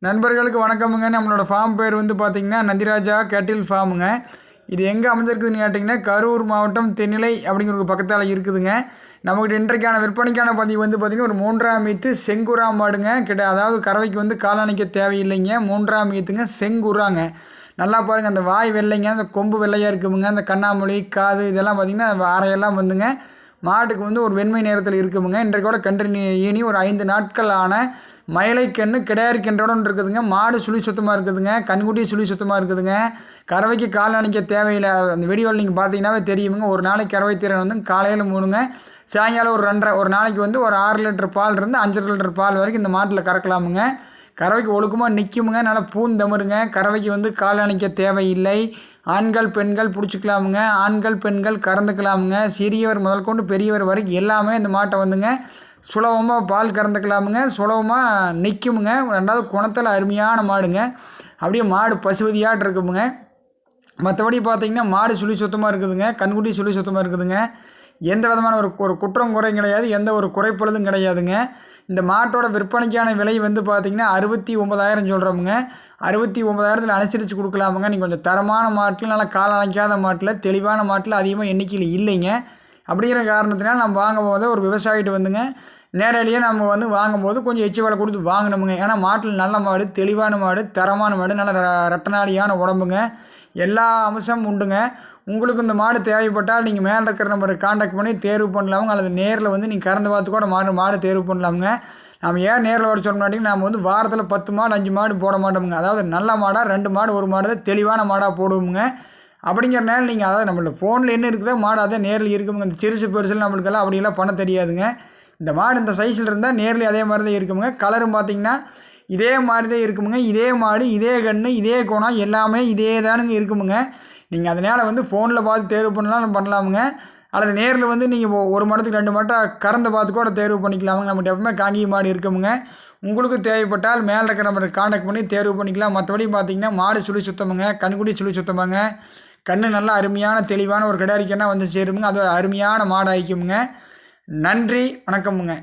நண்பர்களுக்கு வணக்கமுங்க. நம்மளோட ஃபார்ம் பேர் வந்து பார்த்திங்கன்னா நந்திராஜா கேட்டில் ஃபார்முங்க. இது எங்கே அமைஞ்சிருக்குதுன்னு கேட்டிங்கன்னா கரூர் மாவட்டம் தென்னிலை அப்படிங்கிற ஒரு பக்கத்தால் இருக்குதுங்க. நம்மகிட்ட இன்றைக்கான விற்பனைக்கான பதிவு வந்து பார்த்திங்கன்னா ஒரு 3ஆம் ஈத்து செங்குரா மாடுங்க. அதாவது கறவைக்கு வந்து காலணிக்க தேவையில்லைங்க. 3ஆம் ஈத்துங்க செங்குராங்க. நல்லா பாருங்கள், அந்த வாய் வெள்ளைங்க, அந்த கொம்பு வெள்ளையாக இருக்குமுங்க. அந்த கண்ணாமொழி காது இதெல்லாம் பார்த்திங்கன்னா அறையெல்லாம் வந்துங்க மாட்டுக்கு வந்து ஒரு வெண்மை நேரத்தில் இருக்குமுங்க. இன்றைக்கூட கன்று ஈனி ஒரு 5 நாட்கள் ஆன மயிலை கன்று கிடையாறு கன்றோட இருக்குதுங்க. மாடு சுழி சுத்தமாக இருக்குதுங்க. கண்குட்டி சுழி சுத்தமாக இருக்குதுங்க. கறவைக்கு கால் அணைக்க தேவையில்லை. அந்த வீடியோவில் நீங்கள் பார்த்தீங்கன்னாவே தெரியுமுங்க. ஒரு நாளைக்கு கறவை திறன் வந்து காலையில் 3ங்க, சாயங்காலம் ஒரு 2.5, ஒரு நாளைக்கு வந்து ஒரு 6 லிட்டர் பால் இருந்து 5 லிட்டர் பால் வரைக்கும் இந்த மாட்டில் கறக்கலாமுங்க. கறவைக்கு ஒழுக்கமாக நிற்குமுங்க. நல்லா பூந்தமருங்க. கறவைக்கு வந்து கால் அணைக்க தேவையில்லை. ஆண்கள் பெண்கள் பிடிச்சிக்கலாமுங்க. ஆண்கள் பெண்கள் கறந்துக்கலாமுங்க. சிறியவர் முதல் கொண்டு பெரியவர் வரைக்கும் எல்லாமே இந்த மாட்டை வந்துங்க சுலபமாக பால் கறந்துக்கலாமுங்க. சுலபமாக நிற்குமுங்க. 2வது குணத்தில் அருமையான மாடுங்க. அப்படியே மாடு பசுவதியாட்டு இருக்குமுங்க. மற்றபடி பார்த்திங்கன்னா மாடு சுழி சுத்தமாக இருக்குதுங்க. கண்குட்டி சுழி சுத்தமாக இருக்குதுங்க. எந்த விதமான ஒரு குற்றம் குறையும் கிடையாது. எந்த ஒரு குறைப்பொழுதும் கிடையாதுங்க. இந்த மாட்டோட விற்பனைக்கான விலை வந்து பார்த்திங்கன்னா 69,000 சொல்கிறோமுங்க. 69,000 அனுசரித்து கொடுக்கலாமுங்க. நீங்கள் கொஞ்சம் தரமான மாட்டில், நல்லா கால் அணைக்காத மாட்டில், தெளிவான மாட்டில் அதிகமாக எண்ணிக்கையில் இல்லைங்க. அப்படிங்கிற காரணத்தினால நம்ம வாங்கும் போது ஒரு விவசாயிகிட்ட வந்துங்க நேரடியாக நம்ம வந்து வாங்கும்போது கொஞ்சம் எச்சு விலை கொடுத்து வாங்கினோமுங்க. ஏன்னா மாட்டில் நல்ல மாடு, தெளிவான மாடு, தரமான மாடு, நல்ல ரெட்டநாடியான உடம்புங்க, எல்லா அம்சமும் உண்டுங்க. உங்களுக்கு இந்த மாடு தேவைப்பட்டால் நீங்கள் மேலே இருக்கிற நம்பருக்கு காண்டாக்ட் பண்ணி தேர்வு பண்ணலாமுங்க. அல்லது நேரில் வந்து நீங்கள் கறந்து பார்த்து கூட மாடு தேர்வு பண்ணலாமுங்க. நம்ம ஏன் நேரில் வர சொல்ல மாட்டேங்க, நம்ம வந்து வாரத்தில் 10 மாடு 5 மாடு போட மாட்டோமுங்க. அதாவது நல்ல மாடாக 2 மாடு 1 மாடு தான் தெளிவான மாடாக போடுவோமுங்க. அப்படிங்கிறனால நீங்கள் அதாவது நம்மளோட ஃபோனில் என்ன இருக்குதோ மாடு அதை நேரில் இருக்குமுங்க. இந்த சிறுசு பெருசில் நம்மளுக்கெல்லாம் அப்படியெல்லாம் பண்ண தெரியாதுங்க. இந்த மாடு இந்த சைஸில் இருந்தால் நேரில் அதே மாதிரி தான் இருக்குமுங்க. கலரும் பார்த்திங்கன்னா இதே மாதிரி தான் இருக்குமுங்க. இதே மாடு, இதே கன்று, இதே குணம் எல்லாமே இதே தானுங்க இருக்குமுங்க. நீங்கள் அதனால் வந்து ஃபோனில் பார்த்து தேர்வு பண்ணலாமுங்க. அல்லது நேரில் வந்து நீங்கள் ஒரு மாதத்துக்கு 2 மாட்டை கறந்து பார்த்து கூட தேர்வு பண்ணிக்கலாமுங்க. நம்மகிட்ட எப்பவுமே காங்கேய மாடு இருக்குமுங்க. உங்களுக்கு தேவைப்பட்டால் மேலே இருக்கிற நம்பருக்கு காண்டாக்ட் பண்ணி தேர்வு பண்ணிக்கலாம். மற்றபடி பார்த்திங்கன்னா மாடு சுழி சுத்தமுங்க. கண்குடி சுழி சுத்தமாங்க. கண்ணு நல்லா அருமையான தெளிவான ஒரு கிடாரிக்கன்னா வந்து சேருமுங்க. அது ஒரு அருமையான மாடு ஆயிக்குமுங்க. நன்றி, வணக்கமுங்க.